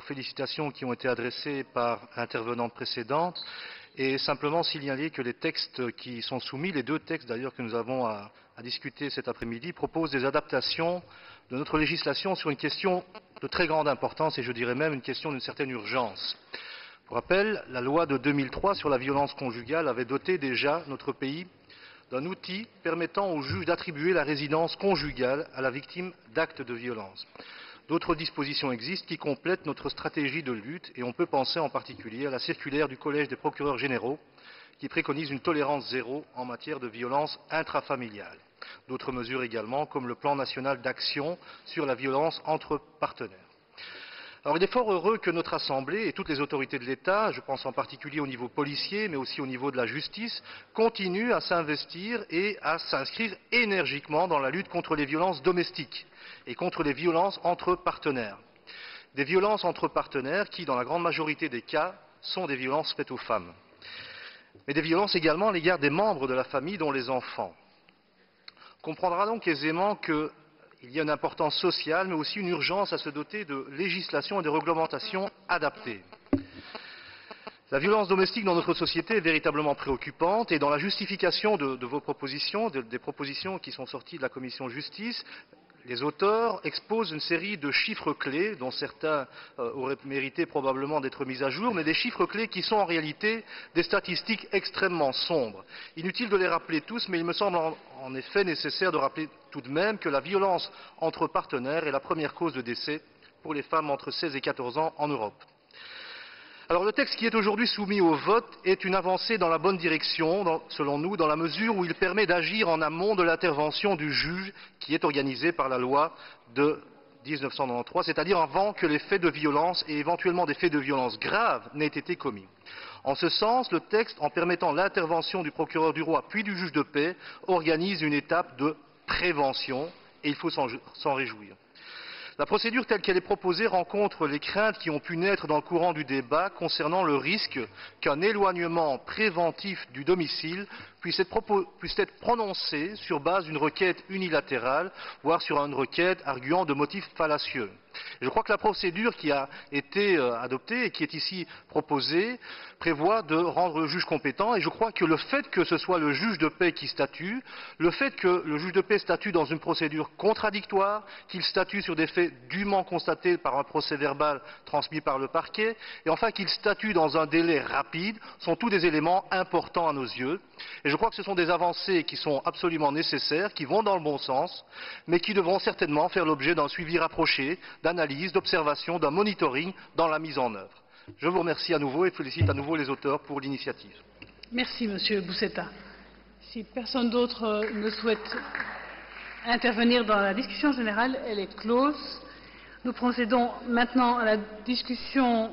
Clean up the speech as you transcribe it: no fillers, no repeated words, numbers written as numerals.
aux félicitations qui ont été adressées par l'intervenante précédente et simplement signaler que les textes qui sont soumis, les deux textes d'ailleurs que nous avons à discuter cet après-midi, proposent des adaptations de notre législation sur une question de très grande importance et je dirais même une question d'une certaine urgence. Pour rappel, la loi de 2003 sur la violence conjugale avait doté déjà notre pays d'un outil permettant au juge d'attribuer la résidence conjugale à la victime d'actes de violence. D'autres dispositions existent qui complètent notre stratégie de lutte et on peut penser en particulier à la circulaire du Collège des procureurs généraux qui préconise une tolérance zéro en matière de violence intrafamiliale. D'autres mesures également comme le plan national d'action sur la violence entre partenaires. Alors il est fort heureux que notre Assemblée et toutes les autorités de l'État, je pense en particulier au niveau policier mais aussi au niveau de la justice, continuent à s'investir et à s'inscrire énergiquement dans la lutte contre les violences domestiques et contre les violences entre partenaires. Des violences entre partenaires qui, dans la grande majorité des cas, sont des violences faites aux femmes. Mais des violences également à l'égard des membres de la famille, dont les enfants. On comprendra donc aisément qu'il y a une importance sociale, mais aussi une urgence à se doter de législation et de réglementations adaptées. La violence domestique dans notre société est véritablement préoccupante et dans la justification de vos propositions, des propositions qui sont sorties de la commission justice, les auteurs exposent une série de chiffres clés dont certains auraient mérité probablement d'être mis à jour, mais des chiffres clés qui sont en réalité des statistiques extrêmement sombres. Inutile de les rappeler tous, mais il me semble en effet nécessaire de rappeler tout de même que la violence entre partenaires est la première cause de décès pour les femmes entre 16 et 14 ans en Europe. Alors le texte qui est aujourd'hui soumis au vote est une avancée dans la bonne direction, selon nous, dans la mesure où il permet d'agir en amont de l'intervention du juge qui est organisée par la loi de 1993, c'est-à-dire avant que les faits de violence et éventuellement des faits de violence graves n'aient été commis. En ce sens, le texte, en permettant l'intervention du procureur du roi puis du juge de paix, organise une étape de prévention et il faut s'en réjouir. La procédure telle qu'elle est proposée rencontre les craintes qui ont pu naître dans le courant du débat concernant le risque qu'un éloignement préventif du domicile puisse être prononcé sur base d'une requête unilatérale, voire sur une requête arguant de motifs fallacieux. Je crois que la procédure qui a été adoptée et qui est ici proposée prévoit de rendre le juge compétent et je crois que le fait que ce soit le juge de paix qui statue, le fait que le juge de paix statue dans une procédure contradictoire, qu'il statue sur des faits dûment constatés par un procès verbal transmis par le parquet et enfin qu'il statue dans un délai rapide sont tous des éléments importants à nos yeux. Et je crois que ce sont des avancées qui sont absolument nécessaires, qui vont dans le bon sens, mais qui devront certainement faire l'objet d'un suivi rapproché, d'analyse, d'observation, d'un monitoring dans la mise en œuvre. Je vous remercie à nouveau et félicite à nouveau les auteurs pour l'initiative. Merci, Monsieur Boussetta. Si personne d'autre ne souhaite intervenir dans la discussion générale, elle est close. Nous procédons maintenant à la discussion